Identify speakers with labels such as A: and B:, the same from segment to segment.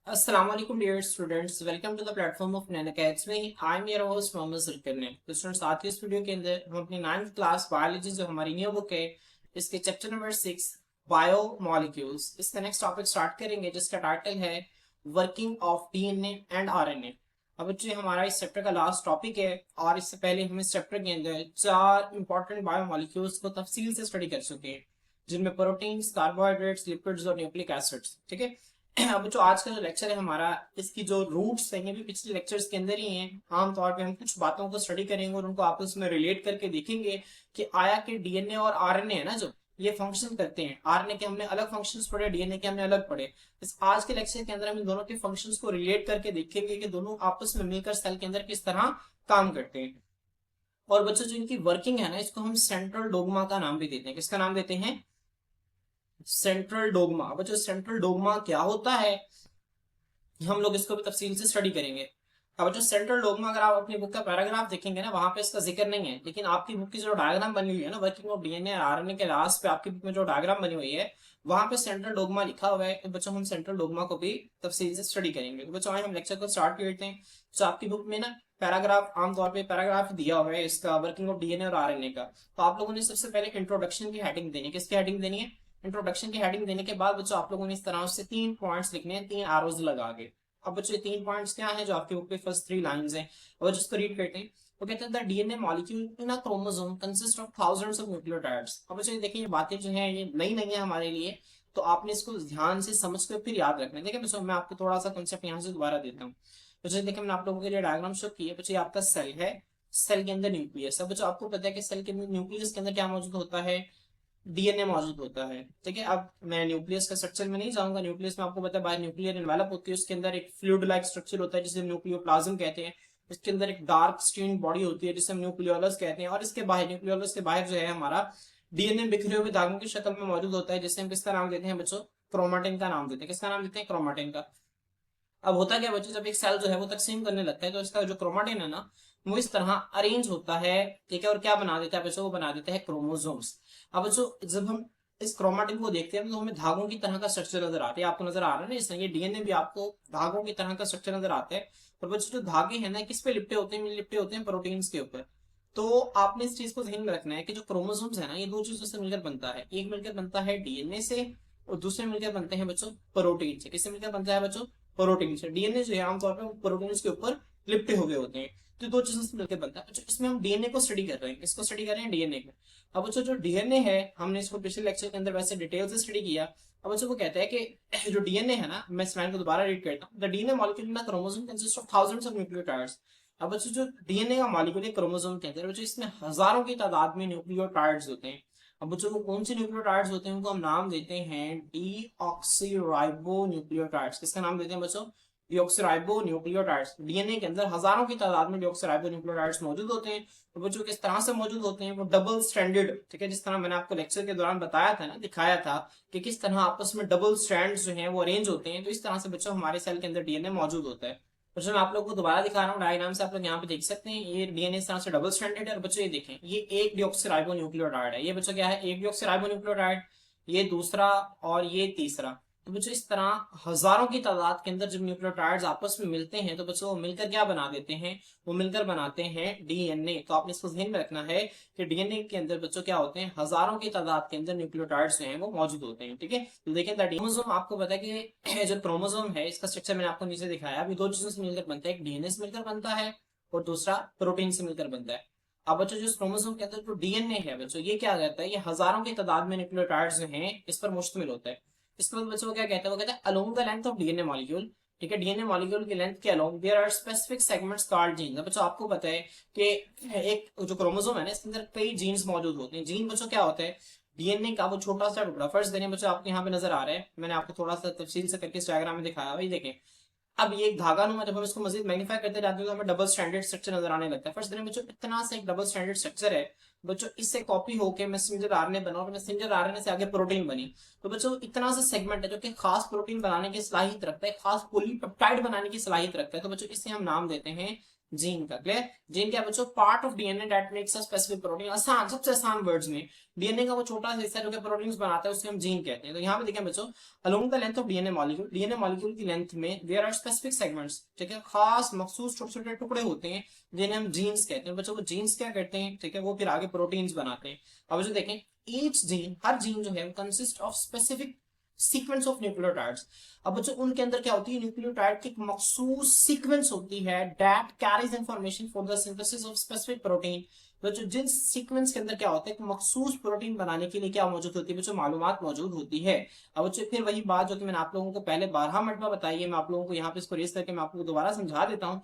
A: अस्सलाम वालेकुम dear students, welcome to the platform of Nain academy. I am your host Mohammad Zulqarnain. तो students, आज की इस वीडियो के अंदर हम अपनी 9th क्लास बायोलॉजी जो हमारी न्यू बुक है, इसके चैप्टर नंबर 6 बायोमोलिक्यूल्स, इसका नेक्स्ट टॉपिक स्टार्ट करेंगे, जिसका टाइटल है working of DNA and RNA. अब बच्चे, हमारा इस चैप्टर का लास्ट टॉपिक है और इससे पहले हम इस चैप्टर के अंदर 4 इंपॉर्टेंट बायोमोलिक्यूल्स को तफसील से स्टडी कर चुके हैं, जिनमें प्रोटीन्स, कार्बोहाइड्रेट्स, लिपिड्स और न्यूक्लिक एसिड्स। ठीक है। अब जो आज का जो लेक्चर है हमारा, इसकी जो रूट्स हैं ये भी पिछले लेक्चर्स के अंदर ही हैं। आमतौर पे हम कुछ बातों को स्टडी करेंगे और उनको आपस में रिलेट करके देखेंगे कि आया कि डीएनए और आरएनए है ना, जो ये फंक्शन करते हैं। आरएनए के हमने अलग फंक्शंस पढ़े, डीएनए के हमने अलग पढ़े। इस आज के लेक्चर के अंदर हम इन दोनों के फंक्शंस को रिलेट करके देखेंगे कि दोनों आपस में मिलकर सेल के अंदर किस तरह काम करते हैं। और बच्चों, जो इनकी वर्किंग है ना, इसको हम सेंट्रल डोग्मा का नाम भी देते हैं। किसका नाम देते हैं? Central dogma. बच्चों, सेंट्रल डोग्मा क्या होता है, हम लोग इसको भी तफसील से स्टडी करेंगे। अब जो सेंट्रल डोग्मा, अगर आप अपनी बुक का पैराग्राफ देखेंगे ना, वहां पे इसका जिक्र नहीं है, लेकिन आपकी बुक की जो डायग्राम बनी हुई है ना, वर्किंग ऑफ डीएनए और आरएनए के लास्ट पे आपकी बुक में जो डायग्राम बनी हुई है, वहां पे सेंट्रल डोग्मा लिखा हुआ है। तो बच्चों, हम सेंट्रल डोग्मा को भी तफसील से स्टडी करेंगे। तो बच्चों, आए हम लेक्चर को स्टार्ट करते हैं। तो आपकी बुक में ना पैराग्राफ, आमतौर पर पैराग्राफ दिया हुआ है इसका, वर्किंग ऑफ डीएनए और आरएनए का। तो आप लोगों ने सबसे पहले इंट्रोडक्शन की हेडिंग देनी है। किसकी हेडिंग देनी है? इंट्रोडक्शन की हेडिंग देने के बाद बच्चों, आप लोगों ने इस तरह से 3 पॉइंट्स लिखने हैं, 3 एरोज लगा के। अब बच्चों, ये 3 पॉइंट्स क्या है जो आपके बुक पे फर्स्ट 3 लाइंस हैं, और जिसको रीड करते हैं। वो कहते हैं the DNA molecule in a chromosome consist of thousands of nucleotides. अब बच्चों, ये देखिए, ये बातें जो हैं ये नई नहीं है हमारे लिए, तो आपने इसको ध्यान से समझ कर फिर याद रखना है। देखिए बच्चों, मैं आपको थोड़ा सा कंसेप्ट यहाँ से दोबारा देता हूँ। बच्चों देखिए, मैंने आप लोगों के लिए डायग्राम शो की है। बच्चों, ये आपका सेल है, सेल के अंदर न्यूक्लियस है। बच्चों, आपको पता है कि सेल के न्यूक्लियस के अंदर क्या मौजूद होता है? डीएनए मौजूद होता है। ठीक है। अब मैं न्यूक्लियस का स्ट्रक्चर में नहीं जाऊंगा। न्यूक्लियस में आपको पता है बाहर न्यूक्लियर एनवेलप होती है, उसके अंदर एक फ्लूइड लाइक स्ट्रक्चर होता है जिसे न्यूक्लियोप्लाज्म कहते हैं। इसके अंदर एक डार्क स्टेन बॉडी होती है जिसे हम न्यूक्लियोलस कहते हैं, और इसके बाहर, न्यूक्लियोलस के बाहर जो है हमारा डीएनए बिखरे हुए धागों की शक्ल में मौजूद होता है, जिसे हम किसका नाम देते हैं बच्चों? क्रोमाटिन का नाम देते हैं। किसका नाम देते हैं? क्रोमाटिन का। अब होता क्या बच्चों, जब एक सेल जो है वो तकसीम करने लगता है, तो इसका जो क्रोमाटिन है ना, वो इस तरह अरेंज होता है। ठीक है। और क्या बना देता है बच्चों? वो बना देता है क्रोमोसोम्स। अब बच्चों, जब हम इस क्रोमाटिन को देखते हैं तो हमें धागों की तरह का स्ट्रक्चर नजर आता है। आपको नजर आ रहा है ना, इसलिए ये डीएनए भी आपको धागों की तरह का स्ट्रक्चर नजर आता है। और बच्चों, जो धागे हैं ना, किस पे लिपटे होते हैं? लिपटे होते हैं प्रोटीन्स के ऊपर। तो आपने इस चीज को ध्यान में रखना है कि जो क्रोमोसोम्स है ना, ये 2 चीजों से मिलकर बनता है। एक मिलकर बनता है डीएनए से, और दूसरे मिलकर बनते हैं बच्चों प्रोटीन से। किससे मिलकर बनता है बच्चों? प्रोटीन से। डीएनए जो है आमतौर पर प्रोटीन के ऊपर लिपटे हो गए होते हैं। तो 2 चीजों से मिलकर बनता है। अच्छा, इसमें हम डीएनए को स्टडी कर रहे हैं। इसको स्टडी कर रहे हैं डीएनए को। अब बच्चों, जो डीएनए है, हमने इसको पिछले लेक्चर के अंदर वैसे डिटेल से स्टडी किया। अब बच्चों, वो कहता है कि जो डीएनए है ना, मैं इस लाइन को दोबारा रीड करता हूँ। The DNA molecule in the chromosome consist of thousands of nucleotides. अब बच्चों, जो डीएनए का मॉलिक्यूल है क्रोमोसोम के अंदर, बच्चों इसमें हजारों की तादाद में न्यूक्लियोटाइड्स होते हैं। अब बच्चों, वो कौन से न्यूक्लियोटाइड्स होते हैं? उनको हम नाम देते हैं डीऑक्सीराइबो न्यूक्लियोटाइड्स। किसका नाम देते हैं बच्चों? Deoxyribo nucleotides. डीएनए के अंदर हजारों की तादाद में डीऑक्सीराइबो न्यूक्लियोटाइड्स मौजूद होते हैं। तो बच्चों, किस तरह से मौजूद होते हैं? वो डबल स्ट्रैंडेड। ठीक है। जिस तरह मैंने आपको लेक्चर के दौरान बताया था ना, दिखाया था कि किस तरह आपस में डबल स्ट्रैंड्स जो हैं वो अरेंज होते हैं, तो इस तरह से बच्चों हमारे सेल के अंदर डीएनए मौजूद होता है। बच्चों, मैं आप लोग को दोबारा दिखा रहा हूँ डायग्राम से, आप लोग यहाँ पे देख सकते हैं। ये डीएनए इस तरह से डबल स्ट्रैंडेड है। और बच्चों, ये देखें, ये एक डीऑक्सीराइबो न्यूक्लियोटाइड है। ये बच्चों क्या है? एक डीऑक्सीराइबो न्यूक्लियोटाइड। ये दूसरा और ये तीसरा। तो बच्चों, इस तरह हजारों की तादाद के अंदर जब न्यूक्लियोटाइड्स आपस में मिलते हैं, तो बच्चों वो मिलकर क्या बना देते हैं? वो मिलकर बनाते हैं डीएनए। तो आपने इसको ध्यान में रखना है कि डीएनए के अंदर बच्चों क्या होते हैं? हजारों की तादाद के अंदर न्यूक्लियोटाइड्स जो हैं वो मौजूद होते हैं। ठीक है। तो देखिए, द क्रोमोसोम, आपको पता है कि जो क्रोमोसोम है, इसका स्ट्रक्चर मैंने आपको नीचे दिखाया। अभी 2 चीजों से मिलकर बनता है, एक डीएनए से मिलकर बनता है और दूसरा प्रोटीन से मिलकर बनता है। अब बच्चों, जो क्रोमोसोम के अंदर जो डीएनए है बच्चों, ये क्या करता है? ये हजारों की तादाद में न्यूक्लियोटाइड्स जो हैं इस पर मुश्तमिल होता है। इसके बाद बच्चों को क्या कहता है? वो कहता है along the length of DNA molecule. ठीक है। डीएनए मॉलिक्यूल की लेंथ के along there are specific segments called genes. बच्चों, आपको पता है कि एक जो क्रोमोसोम है ना, इसके अंदर कई जीन्स मौजूद होते हैं। जीन बच्चों क्या होता है? डीएनए का वो छोटा सा टुकड़ा। फर्स्ट देने बच्चों, आपको यहाँ पे नजर आ रहा है, मैंने आपको थोड़ा सा तफसील से करके इस डायग्राम में दिखाया। वही देखें, अब ये एक धागा नुमा, जब हम इसको मजीद मैग्नीफाई करते जाते हैं तो हमें डबल स्टैंडर्ड स्ट्रक्चर नजर आने लगता है। फर्स्ट दिन बच्चों, इतना सा एक डबल स्टैंडर्ड स्ट्रक्चर है बच्चों, इससे कॉपी होकर मैसेंजर आरएनए बना और मैसेंजर आरएनए से आगे प्रोटीन बनी। तो बच्चों, इतना सा सेगमेंट है जो कि खास प्रोटीन बनाने की सलाहियत रखता है, खास पॉलीपेप्टाइड बनाने की सलाहियत रखता है। तो बच्चों, इसे हम नाम देते हैं जीन का। क्लियर? जीन क्या बच्चों? Part of DNA that makes a specific protein. आसान, सबसे आसान वर्ड्स में डीएनए का वो छोटा सा हिस्सा जो कि प्रोटीन्स बनाता है उसे हम जीन कहते हैं। तो यहाँ पे देखें बच्चों, along the length of DNA molecule की लेंथ में देयर आर स्पेसिफिक सेगमेंट्स, ठीक है, खास मखसूस छोटे छोटे टुकड़े होते हैं जिन्हें हम जीन्स कहते हैं। बच्चों वो जीन्स क्या करते हैं, ठीक है, वो फिर आगे प्रोटीन्स बनाते हैं। अब जो देखें, ईच जीन, हर जीन जो है, consist of specific sequence of nucleotides. अब बच्चों उनके अंदर क्या होती है, न्यूक्लियोटाइड की एक मखसूस सीक्वेंस होती है that carries information for the synthesis of specific protein. बच्चों जिन सीक्वेंस के अंदर क्या होता है, एक मखसूस प्रोटीन बनाने के लिए क्या मौजूद होती है बच्चों, मालूमात मौजूद होती है। अब बच्चों फिर वही बात जो कि मैंने आप लोगों को पहले 12 मरतबा बताई है, मैं आप लोगों को यहाँ पे इसको रेस करके मैं आपको दोबारा समझा देता हूँ।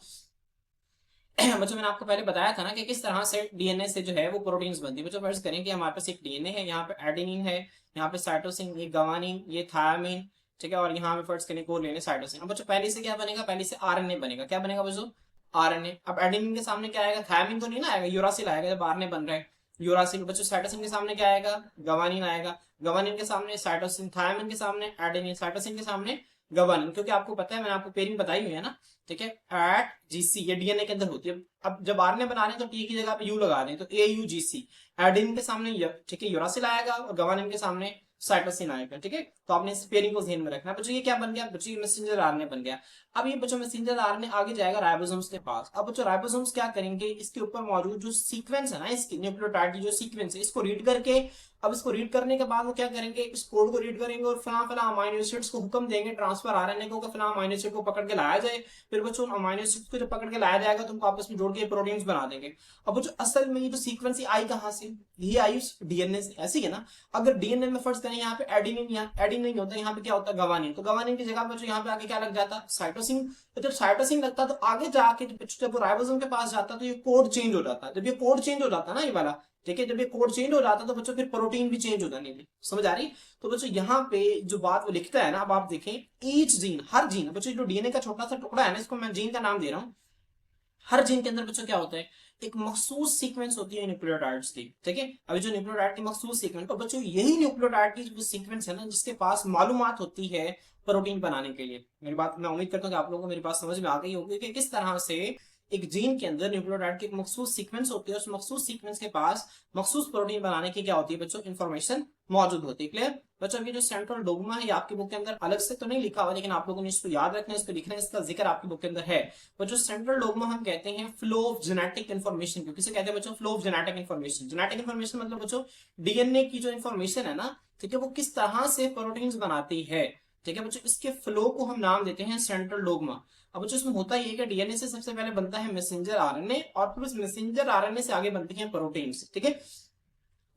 A: बच्चों मैंने आपको पहले बताया था ना कि किस तरह से डीएनए से जो है वो प्रोटीन्स बनती है। बच्चों फर्ज करें कि हमारे पास एक डीएनए है, यहाँ पे एडेनिन है, यहाँ पे साइटोसिन, ये गवानिन, ये थायामिन, ठीक है, और यहाँ पे फर्ज करें को लेने साइटोसिन। अब बच्चों पहले से क्या बनेगा, पहले से आरएनए बनेगा। क्या बनेगा बच्चों? आरएनए। अब एडेनिन के सामने क्या आएगा, थायामिन तो नहीं ना आएगा, यूरासिल आएगा जब आरएनए बन रहा है, यूरासिल। बच्चों साइटोसिन के सामने क्या आएगा, गवानिन आएगा, गवानिन के सामने साइटोसिन, थायामिन के सामने एडेनिन, साइटोसिन के सामने गवानिन। क्योंकि आपको पता है, मैंने आपको पेयरिंग बताई हुई है ना, ठीक है, एट जीसी, ये डीएनए के अंदर होती है। अब जब आरएनए बना रहे हैं तो टी की जगह पे यू लगा दें, तो AUGC। एडेनिन के सामने ठीक है यूरासिल आएगा और गवानिन के सामने साइटोसिन आएगा, ठीक है। तो आपने इस पेयरिंग को ध्यान में रखना है। बच्चों ये क्या बन गया, बच्चों ये मैसेंजर आरएनए बन गया। अब ये बच्चों मैसेंजर आरएनए आगे जाएगा राइबोसोम्स के पास। अब बच्चों राइबोसोम्स क्या करेंगे, इसके ऊपर मौजूद जो सीक्वेंस है ना, इसकी न्यूक्लियोटाइड की जो सीक्वेंस है, इसको रीड करके, अब इसको रीड करने के बाद वो क्या करेंगे, इस कोड को रीड करेंगे और फला फला अमाइनो एसिड्स को हुक्म देंगे ट्रांसफर आरएनए को, फला अमाइनो एसिड को पकड़ के लाया जाए। फिर बच्चों अमाइनो एसिड्स को जब पकड़ के लाया जाएगा तो उनको आपस में जोड़ के प्रोटीन्स बना देंगे। अब बच्चों असल में ये जो सीक्वेंस आई कहां से, ये आई डीएनए से, ऐसी है ना। अगर डीएनए में फर्स्ट करें, यहाँ पे एडिनिन, यहाँ एडिनिन नहीं होता, यहाँ पे क्या होता है, गवानिन। तो गवानिन की जगह बच्चों यहाँ पे आगे क्या लग जाता, साइटोसिन। तो जब साइटोसिन लगता तो आगे जाके जब वो राइबोसोम के पास जाता तो ये कोड चेंज हो जाता। जब ये कोड चेंज हो जाता ना, ये वाला, ठीक है, जब ये कोड चेंज हो जाता तो बच्चों फिर प्रोटीन भी चेंज हो जाने लगी। समझ आ रही? तो बच्चों यहाँ पे जो बात वो लिखता है ना, अब आप देखें, ईच जीन, हर जीन, बच्चों जो डीएनए का छोटा सा टुकड़ा है ना, इसको मैं जीन का नाम दे रहा हूँ। हर जीन के अंदर बच्चों क्या होता है, एक मखसूस सीक्वेंस होती है न्यूक्लियोटाइड्स की, ठीक है। अभी जो न्यूक्लियोटाइड की मखसूस सीक्वेंस, और बच्चों यही न्यूक्लियोटाइड की जो सीक्वेंस है ना, जिसके पास मालूमात होती है प्रोटीन बनाने के लिए। मेरी बात मैं उम्मीद करता हूँ कि आप लोगों को मेरी बात समझ में आ गई होगी कि किस तरह से एक जीन के अंदर न्यूक्लियोटाइड की एक मखसूस सीक्वेंस होती है, उस मखसूस सीक्वेंस के पास मखसूस प्रोटीन बनाने की क्या होती है बच्चों, इन्फॉर्मेशन मौजूद होती है। क्लियर? बच्चों ये जो सेंट्रल डोग्मा है, ये आपकी बुक के अंदर अलग से तो नहीं लिखा हुआ, लेकिन आप लोगों ने इसको याद रखना है, इसको लिखना है, इसका जिक्र आपकी बुक के अंदर है। और जो सेंट्रल डोग्मा हम कहते हैं फ्लो ऑफ जेनेटिक इन्फॉर्मेशन, क्योंकि इसे कहते हैं बच्चों flow of genetic information. Genetic information मतलब बच्चों डीएनए की जो इन्फॉर्मेशन है ना, ठीक है, वो किस तरह से प्रोटीन्स बनाती है, ठीक है बच्चों, इसके फ्लो को हम नाम देते हैं सेंट्रल डोग्मा। अब बच्चों इसमें होता ही है कि डीएनए से सबसे पहले बनता है मैसेंजर आरएनए, और फिर उस मैसेंजर आरएनए से आगे बनती हैं प्रोटीन्स, ठीक है।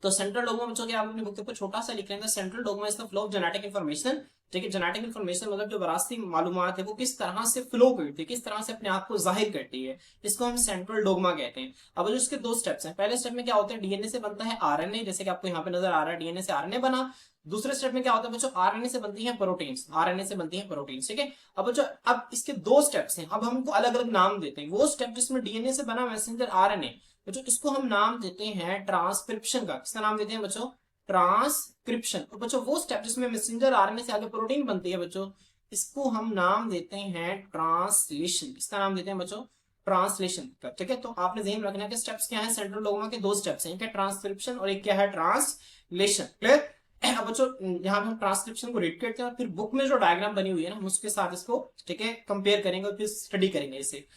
A: तो सेंट्रल डोग्मा बच्चों के आप अपनी बुक के ऊपर छोटा सा लिख लेंगे, central dogma is the flow of genetic information, ठीक है। जेनेटिक इन्फॉर्मेशन मतलब जो विरासती मालूमात है वो किस तरह से फ्लो करती है, किस तरह से अपने आप को जाहिर करती है, इसको हम सेंट्रल डोग्मा कहते हैं। अब जो इसके दो स्टेप्स हैं, पहले स्टेप में क्या होता है, डीएनए से बनता है आरएनए, जैसे कि आपको यहाँ पे नजर आ रहा है, डीएनए से आरएनए बना। दूसरे स्टेप में क्या होता है बच्चों, आरएनए से बनती है प्रोटीन्स, आरएनए से बनती है प्रोटीन्स, ठीक है। अब बच्चों अब इसके दो स्टेप्स हैं, अब हमको अलग अलग नाम देते हैं। वो स्टेप जिसमें डीएनए से बना मैसेंजर आरएनए, बच्चों इसको हम नाम देते हैं ट्रांसक्रिप्शन का। किसका नाम देते हैं बच्चों, ट्रांसक्रिप्शन। और बच्चों वो स्टेप जिसमें मैसेंजर आरएनए से आगे प्रोटीन बनती है बच्चों, इसको हम नाम देते हैं ट्रांसलेशन। इसका नाम देते हैं बच्चों ट्रांसलेशन का, ठीक है। तो आपने ध्यान रखना है कि स्टेप्स क्या है, सेंट्रल डोग्मा के दो स्टेप्स हैं, एक है ट्रांसक्रिप्शन और एक क्या है ट्रांसलेशन। क्लियर? अब बच्चों यहाँ पे हम ट्रांसक्रिप्शन को रीड करते हैं और फिर बुक में जो डायग्राम बनी हुई है ना, हम उसके साथ इसको, ठीक है, कंपेयर करेंगे और फिर स्टडी करेंगे इसे।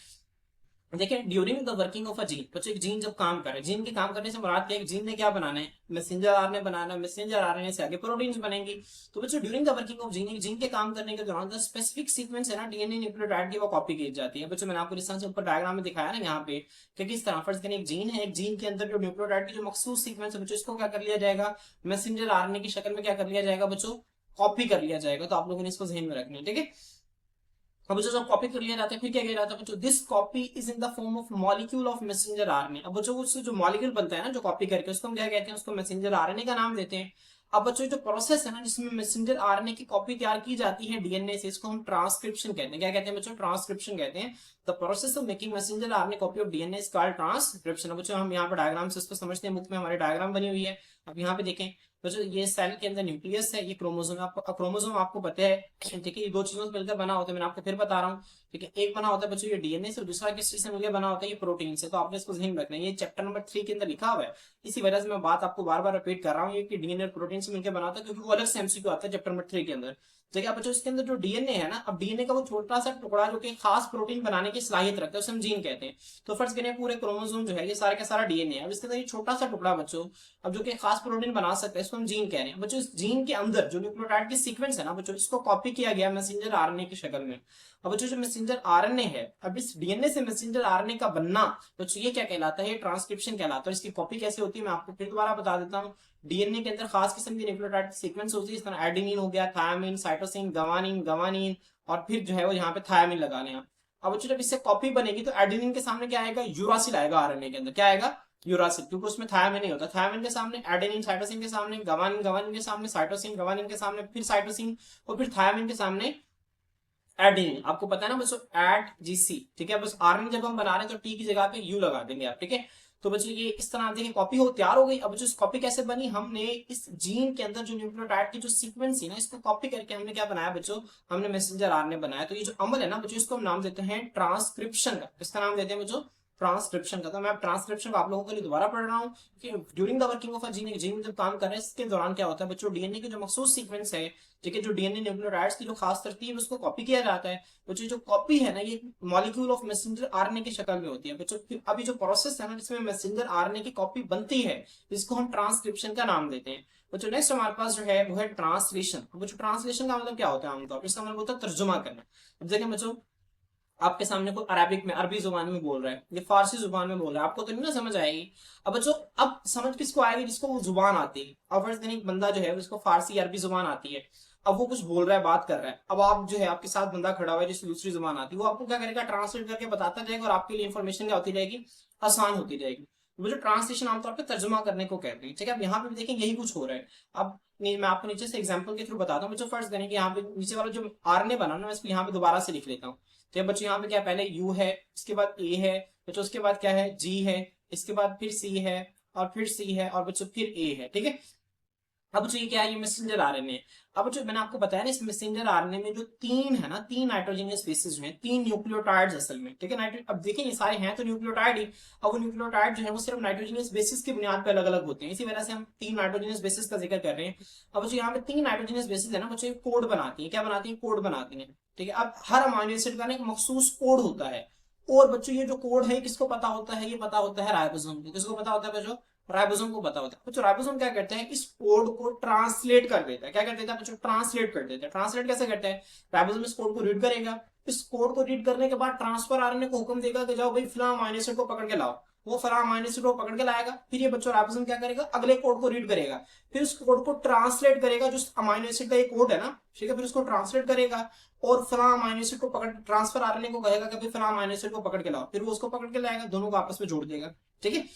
A: देखिए during the working of a gene, बच्चों एक जीन जब काम करे, जीन के काम करने से मुराद क्या है, जीन ने क्या बनाना है, मैसेंजर आरएनए बनाना है, मैसेंजर आरएनए से आगे प्रोटीन्स बनेंगी। तो बच्चों during the working of gene, gene के काम करने के दौरान स्पेसिफिक सीक्वेंस है ना डीएनए न्यूक्लियोटाइड की, वो कॉपी की जाती है। बच्चों मैंने आपको इस तरह से ऊपर डायग्राम में दिखाया ना यहाँ पे कि किस तरह, फर्ज करें एक जीन है, एक जीन के अंदर जो न्यूक्लियोटाइड की जो मखसूस सीक्वेंस है बच्चों, इसको क्या कर लिया जाएगा, मैसेंजर आरएनए की शक्ल में क्या कर लिया जाएगा बच्चों, कॉपी कर लिया जाएगा। तो आप लोगों ने इसको ध्यान में रखना है, ठीक है। अब बच्चों जब कॉपी कर लिया जाता है फिर क्या किया जाता है बच्चों, this copy is in the form of molecule of messenger RNA. अब बच्चों उससे जो मॉलिक्यूल बनता है ना, जो कॉपी करके, उसको हम क्या कहते हैं, उसको मैसेंजर आरएनए का नाम देते हैं। अब बच्चों जो प्रोसेस है ना जिसमें मैसेंजर आरएनए की कॉपी तैयार की जाती है डीएनए से, इसको हम ट्रांसक्रिप्शन कहते हैं। क्या कहते हैं बच्चों, ट्रांसक्रिप्शन कहते हैं। The process of making messenger RNA copy of DNA is called transcription. अब बच्चों हम यहाँ पर डायग्राम से इसको समझते हैं, बुक में हमारे डायग्राम बनी हुई है। अब यहाँ पे देखें बच्चों, ये सेल के अंदर न्यूक्लियस है, ये क्रोमोसोम, आपको क्रोमोसोम आपको पता है, ठीक है, ये दो चीजों से मिलकर बना होता है, मैंने आपको फिर बता रहा हूँ, ठीक है। एक बना होता है बच्चों ये डीएनए से, दूसरा किस चीज से मिलकर बना होता है, ये प्रोटीन से। तो आपने इसको ध्यान रखना है, ये चैप्टर नंबर 3 के अंदर लिखा हुआ है। इसी वजह से मैं बात आपको बार बार रिपीट कर रहा हूँ, ये कि डीएनए प्रोटीन से मिलकर बना होता है, क्योंकि वो अलग से एमसीक्यू आता है चैप्टर नंबर 3 के अंदर। देखिए आप बच्चों इसके अंदर जो डीएनए है ना, अब डीएनए का वो छोटा सा टुकड़ा जो कि खास प्रोटीन बनाने की सलाहियत रखता है, उसे हम जीन कहते हैं। तो फर्ज करें पूरे क्रोमोसोम जो है ये सारा का सारा डीएनए है। अब इसके अंदर ये छोटा सा टुकड़ा बच्चों, अब जो कि खास प्रोटीन बना सकता है, इसको हम जीन कह रहे हैं। बच्चों इस जीन के अंदर जो न्यूक्लियोटाइड की सीक्वेंस है ना बच्चों, इसको कॉपी किया गया मैसेंजर आरएनए की शक्ल में। अब बच्चों जो मैसेंजर आरएनए है, अब इस डीएनए से मैसेंजर आरएनए का बनना बच्चों ये क्या कहलाता है, ये ट्रांसक्रिप्शन कहलाता है। इसकी कॉपी कैसे होती है मैं आपको फिर दोबारा बता देता हूँ। डीएनए के अंदर खास किस्म की न्यूक्लियोटाइड की सीक्वेंस होती है, इस तरह एडेनिन हो गया, थायमिन, साइटोसिन, गवानिन, गवानिन, और फिर जो है वो यहाँ पे थायमिन लगा लें। अब बच्चों जब इससे कॉपी बनेगी तो एडेनिन के सामने क्या आएगा, यूरासिल आएगा आरएनए के अंदर, क्या आएगा, यूरासिल, क्योंकि उसमें थायमिन नहीं होता। थायमिन के सामने एडेनिन, साइटोसिन के सामने गवानिन, गवानिन के सामने साइटोसिन, गवानिन के सामने फिर साइटोसिन, और फिर थायमिन के सामने एडेनिन। आपको पता है ना बच्चों, एड जीसी, ठीक है। बस आरएनए जब हम बना रहे हैं तो टी की जगह पे यू लगा देंगे आप, ठीक है। तो बच्चों ये इस तरह आप देखिए कॉपी हो तैयार हो गई। अब बच्चों कॉपी कैसे बनी, हमने इस जीन के अंदर जो न्यूक्लियोटाइड की जो सीक्वेंस है ना, इसको कॉपी करके हमने क्या बनाया बच्चों, हमने मैसेंजर आरएनए बनाया। तो ये जो अमल है ना बच्चों, इसको हम नाम देते हैं ट्रांसक्रिप्शन का। इसका नाम देते हैं बच्चों ट्रांसक्रिप्शन का। तो मैं ट्रांसक्रिप्शन को आप लोगों के लिए दोबारा पढ़ रहा हूँ कि during the working of a gene, gene जब काम कर रहे हैं इसके दौरान क्या होता है बच्चों, डीएनए की जो मखसूस सीक्वेंस है, ठीक है, जो डीएनए न्यूक्लियोटाइड्स की जो खास तरतीब उसको कॉपी किया जाता है बच्चों। जो कॉपी है ना ये मॉलिक्यूल ऑफ मैसेंजर आरएनए की शक्ल में होती है बच्चों। अभी जो प्रोसेस है ना जिसमें मैसेंजर आरएनए की कॉपी बनती है, इसको हम ट्रांसक्रिप्शन का नाम देते हैं बच्चों। नेक्स्ट हमारे पास जो है वो है ट्रांसलेशन। बच्चों ट्रांसलेशन का मतलब क्या होता है आमतौर पर, इसका मतलब होता है तर्जुमा करना। अब देखिए बच्चों, आपके सामने कोई अरबिक में, अरबी जुबान में बोल रहा है, ये फारसी जुबान में बोल रहा है, आपको तो नहीं ना समझ आएगी। अब बच्चों अब समझ किसको आएगी, जिसको वो जुबान आती है। अब फर्ज करें एक बंदा जो है उसको फारसी अरबी जुबान आती है, अब वो कुछ बोल रहा है, बात कर रहा है। अब आप जो है आपके साथ बंदा खड़ा हुआ है जिसको दूसरी जुबान आती है, वो आपको क्या करेगा, ट्रांसलेट करके बताता जाएगा, और आपके लिए इन्फॉर्मेशन क्या होती जाएगी, आसान होती जाएगी। वो जो ट्रांसलेशन आमतौर पर तर्जुमा करने को कहते हैं, ठीक है। अब यहाँ पे भी देखें यही कुछ हो रहा है। अब मैं आपको नीचे से एग्जाम्पल के थ्रू बताता हूँ। बच्चों फर्ज करें कि यहाँ पे नीचे वाला जो आरएनए बना ना, मैं इसको यहाँ पे दोबारा से लिख लेता हूँ। तो बच्चों यहाँ पे क्या, पहले यू है, इसके बाद ए है बच्चों, उसके बाद क्या है, जी है, इसके बाद फिर सी है, और फिर सी है, और बच्चों फिर ए है, ठीक है। अब बच्चों ये क्या है, ये मैसेंजर आरएनए। अब बच्चों मैंने आपको बताया ना, इस मैसेंजर आरएनए में जो तीन है ना, तीन नाइट्रोजनियस बेसिस हैं, तीन न्यूक्लियोटाइड्स असल में, ठीक है। अब देखिए ये सारे हैं तो न्यूक्लियोटाइड ही। अब वो न्यूक्लियोटाइड जो है वो सिर्फ नाइट्रोजनियस बेसिस की बुनियाद पर अलग अलग होते हैं, इसी वजह से हम तीन नाइट्रोजनियस बेसिस का जिक्र कर रहे हैं। अब बच्चों यहाँ पे तीन नाइट्रोजनियस बेसिस है ना बच्चों, कोड बनाती है, क्या बनाती है, कोड बनाती है, ठीक है। अब हर अमीनो एसिड का ना एक मखसूस कोड होता है। और बच्चों ये जो कोड है किसको पता होता है, ये पता होता है राइबोसोम को। किसको पता होता है बच्चों, राइबोसोम को पता होता है। बच्चों राइबोसोम क्या करते हैं, इस कोड को ट्रांसलेट कर देता है। क्या कर देता है बच्चों, ट्रांसलेट कर देता है। ट्रांसलेट कैसे करते हैं, राइबोसोम इस कोड को रीड करेगा, इस कोड को रीड करने के बाद ट्रांसफर आरएनए को हुक्म देगा कि जाओ भाई फलां अमीनो एसिड को पकड़ के लाओ। वो फलां अमीनो एसिड को पकड़ के लाएगा, फिर ये बच्चों राइबोसोम क्या करेगा, अगले कोड को रीड करेगा, फिर उस कोड को ट्रांसलेट करेगा, जो अमीनो एसिड का ये कोड है ना, ठीक है, फिर उसको ट्रांसलेट करेगा, और फलां अमीनो एसिड को पकड़, ट्रांसफर आरएनए को कहेगा कि भाई फलां अमीनो एसिड को पकड़ के लाओ, फिर वो उसको पकड़ के लाएगा, दोनों को आपस में जोड़ देगा, ठीक है।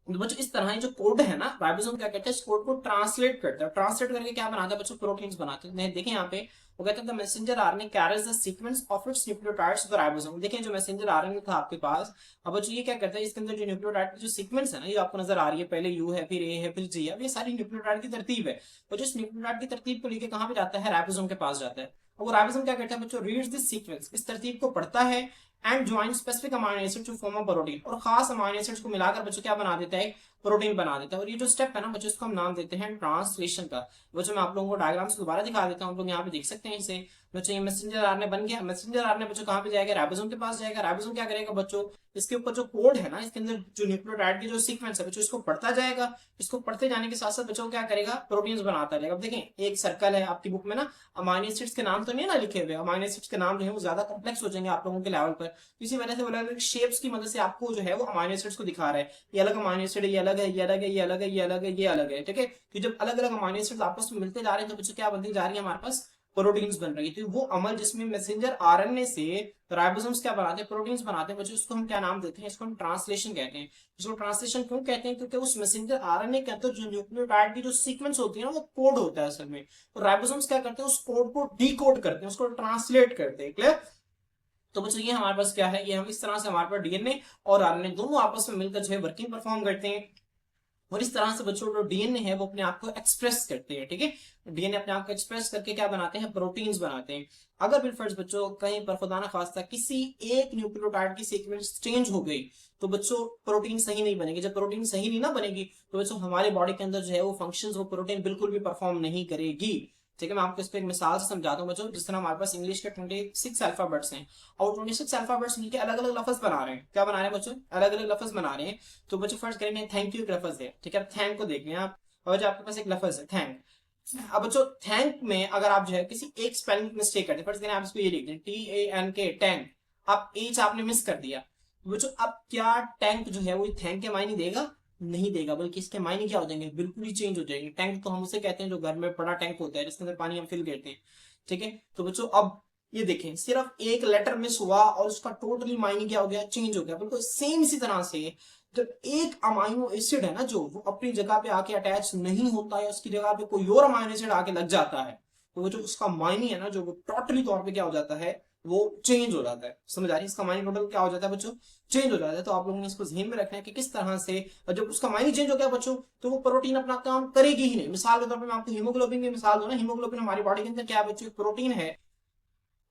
A: तो बच्चों इस तरह जो कोड है ना, राइबोसोम क्या करता है, इस कोड को ट्रांसलेट करता है। ट्रांसलेट करके क्या बनाता है बच्चों, प्रोटीन्स बनाते हैं। देखें यहाँ पे वो कहते हैं the messenger RNA carries the sequence of its nucleotides to the ribosome. देखें जो मैसेंजर आरएनए था आपके पास, अब बच्चों ये क्या करता है, इसके अंदर जो न्यूक्लियोटाइड की जो सीक्वेंस है ना, ये आपको नजर आ रही है, पहले यू है, फिर ए है, फिर जी है, ये सारी न्यूक्लियोटाइड की तरतीब है। और जो इस न्यूक्लियोटाइड की तरतीब को लेकर कहाँ पे जाता है, राइबोसोम के पास जाता है। और वो राइबोसोम क्या करता है बच्चों, रीड्स दिस सीक्वेंस, इस तरतीब को पढ़ता है, and join specific amino acid to form a protein, और खास अमीनो एसिड्स को मिलाकर बच्चों क्या बना देता है, प्रोटीन बना देता है। और ये जो स्टेप है ना बच्चों, इसको हम नाम देते हैं ट्रांसलेशन का। बच्चों मैं आप लोगों को डायग्राम से दोबारा दिखा देता हूँ, आप लोग यहाँ पे देख सकते हैं इसे। बच्चों ये मैसेंजर आरएनए बन गया। मैसेंजर आरएनए बच्चों कहाँ पे जाएगा, राइबोसोम के पास जाएगा। राइबोसोम क्या करेगा बच्चों, इसके ऊपर जो कोड है ना, इसके अंदर जो न्यूक्लियोटाइड की जो सीक्वेंस है बच्चों, इसको पढ़ता जाएगा। इसको पढ़ते जाने के साथ साथ बच्चों क्या करेगा, प्रोटीन्स बनाता जाएगा। अब देखें एक सर्कल है आपकी बुक में ना, अमीनो एसिड्स के नाम तो नहीं ना लिखे हुए, अमीनो एसिड्स के नाम जो है वो ज्यादा कॉम्प्लेक्स हो जाएंगे आप लोगों के लेवल पर, इसी वजह से अलग अलग शेप्स की मदद से आपको जो है वो अमीनो एसिड्स को दिखा रहा है। ये अलग अमीनो एसिड है, ये अलग है, ये अलग है, ये अलग है, ये अलग है, ये अलग है, ठीक है। तो जब अलग अलग अमीनो एसिड्स आपस में मिलते जा रहे हैं तो बच्चों क्या बनती जा रही है, हमारे पास प्रोटीन्स बन रही है। तो वो अमल जिसमें मैसेंजर आरएनए से राइबोसोम्स क्या बनाते हैं, प्रोटीन्स बनाते हैं बच्चों, इसको हम क्या नाम देते हैं, इसको हम ट्रांसलेशन कहते हैं। इसको ट्रांसलेशन क्यों कहते हैं, क्योंकि उस मैसेंजर आरएनए के अंदर जो न्यूक्लियोटाइड की जो सीक्वेंस होती है ना, वो कोड होता है असल में। तो राइबोसोम्स क्या करते हैं, उस कोड को डीकोड करते हैं, उसको ट्रांसलेट करते हैं। क्लियर। तो बच्चों ये हमारे पास क्या है, ये हम इस तरह से हमारे पास डीएनए और आरएनए दोनों आपस में मिलकर जो है वर्किंग परफॉर्म करते हैं। और इस तरह से बच्चों जो डीएनए है वो अपने आप को एक्सप्रेस करते हैं, ठीक है। डीएनए अपने आप को एक्सप्रेस करके क्या बनाते हैं, प्रोटीन्स बनाते हैं। अगर बिलफर्ज बच्चों कहीं पर खुदा ना खास्ता किसी एक न्यूक्लियोटाइड की सीक्वेंस चेंज हो गई तो बच्चों प्रोटीन सही नहीं बनेगी। जब प्रोटीन सही नहीं ना बनेगी तो बच्चों हमारे बॉडी के अंदर जो है वो फंक्शंस, वो प्रोटीन बिल्कुल भी परफॉर्म नहीं करेगी, ठीक है। मैं आपको इस पर एक मिसाल से समझाता हूँ बच्चों। जिस तरह हमारे पास इंग्लिश के 26 अल्फाबेट्स हैं और 26 अल्फाबेट्स मिलकर अलग अलग लफ्ज बना रहे हैं। क्या बना रहे हैं बच्चों, अलग अलग लफ्ज बना रहे हैं। तो बच्चों फर्स्ट करेंगे थैंक यू एक लफ्ज है, ठीक है। थैंक को देख लें आप, और जो आपके पास एक लफ्ज है थैंक। अब बच्चों थैंक में अगर आप जो है किसी एक स्पेलिंग मिस्टेक करते हैं, फर्स्ट करें आप इसको ये लिख दें TANK टैंक, आप एच आपने मिस कर दिया, तो बच्चों अब क्या टैंक जो है वो थैंक के मायने देगा, नहीं देगा, बल्कि इसके मायने क्या हो जाएंगे, बिल्कुल ही चेंज हो जाएंगे। टैंक तो हम उसे कहते हैं जो घर में बड़ा टैंक होता है जिसके अंदर पानी हम फिल करते हैं, ठीक है। तो बच्चों अब ये देखें सिर्फ एक लेटर मिस हुआ और उसका टोटली मायने क्या हो गया, चेंज हो गया। बिल्कुल सेम इसी तरह से जब एक अमाइनो एसिड है ना जो वो अपनी जगह पे आके अटैच नहीं होता है, उसकी जगह पे कोई और अमाइनो एसिड आके लग जाता है, तो वो जो उसका मायने है ना जो वो टोटली तौर पे क्या हो जाता है, वो चेंज हो जाता है। समझ आ रही है, इसका माइंड टोटल क्या हो जाता है बच्चों, चेंज हो जाता है। तो आप लोगों ने इसको ध्यान में रखना है कि किस तरह से जब उसका माइंड चेंज हो गया बच्चों तो वो प्रोटीन अपना काम करेगी ही नहीं। मिसाल के तौर पर मैं आपको हीमोग्लोबिन की मिसाल दूं ना, हीमोग्लोबिन हमारी बॉडी के अंदर क्या है बच्चों, एक प्रोटीन है।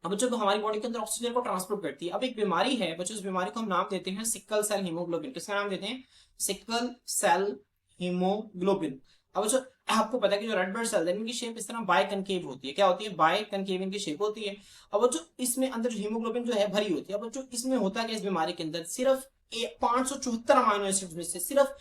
A: अब बच्चों को हमारी बॉडी के अंदर ऑक्सीजन को ट्रांसपोर्ट करती है। अब एक बीमारी है बच्चों, इस बीमारी को हम नाम देते हैं सिकल सेल हीमोग्लोबिन। किसका नाम देते हैं, सिकल सेल हीमोग्लोबिन। अब बच्चों आपको पता है कि जो रेड ब्लड सेल है इनकी शेप इस तरह बाय कनकेव होती है। क्या होती है, बाय कनकेव इनकी शेप होती है। अब बच्चों इसमें अंदर जो हीमोग्लोबिन जो है भरी होती है। अब बच्चों इसमें होता है इस बीमारी के अंदर सिर्फ 574 अमाइनो एसिड में से सिर्फ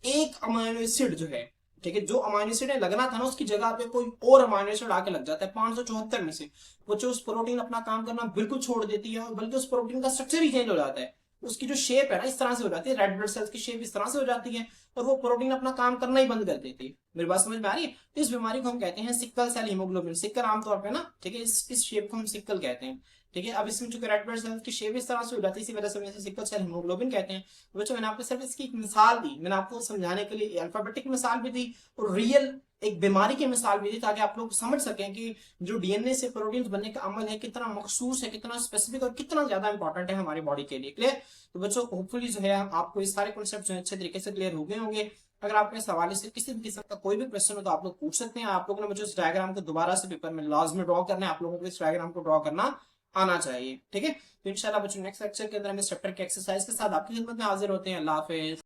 A: एक अमाइनो एसिड जो है, ठीक है, जो अमाइनो एसिड लगना था ना उसकी जगह पे कोई और अमाइनो एसिड आके लग जाता है 574 में से। वो जो उस प्रोटीन अपना काम करना बिल्कुल छोड़ देती है और बल्कि उस प्रोटीन का स्ट्रक्चर ही चेंज हो जाता है। उसकी जो शेप है ना इस तरह से हो जाती है, रेड ब्लड सेल्स की शेप इस तरह से हो जाती है और वो प्रोटीन अपना काम करना ही बंद कर देती है। मेरी बात समझ में आ रही है। इस बीमारी को हम कहते हैं सिकल सेल हीमोग्लोबिन। सिकल आमतौर पर ना, ठीक है, इस शेप को हम सिकल कहते हैं, ठीक है। अब इसमें चूंकि रेड ब्लड सेल्स की शेप इस तरह से हो जाती है इसी वजह से इसे सिकल सेल हीमोग्लोबिन कहते हैं। तो बच्चों मैंने आपको सिर्फ इसकी एक मिसाल दी, मैंने आपको समझाने के लिए अल्फाबेटिक मिसाल भी दी और रियल एक बीमारी की मिसाल भी दी ताकि आप लोग समझ सकें कि जो डीएनए से प्रोटीन बनने का अमल है कितना मखसूस है, कितना स्पेसिफिक और कितना ज्यादा इंपॉर्टेंट है हमारी बॉडी के लिए। क्लियर। तो बच्चों होपफुली जो है आपको ये सारे कॉन्सेप्ट जो है अच्छे तरीके से क्लियर हो गए होंगे। अगर आपके इस हवाले से किसी भी किस्म का कोई भी क्वेश्चन हो तो आप लोग पूछ सकते हैं। आप लोगों ने मुझे इस डायग्राम को दोबारा से पेपर में लाजमी ड्रॉ करना है। आप लोगों को इस डायग्राम को ड्रॉ करना आना चाहिए, ठीक है। तो इंशाल्लाह बच्चों नेक्स्ट लेक्चर के अंदर हम इस चैप्टर के एक्सरसाइज के साथ आपकी खिदमत में हाजिर होते हैं। अल्लाह हाफिज।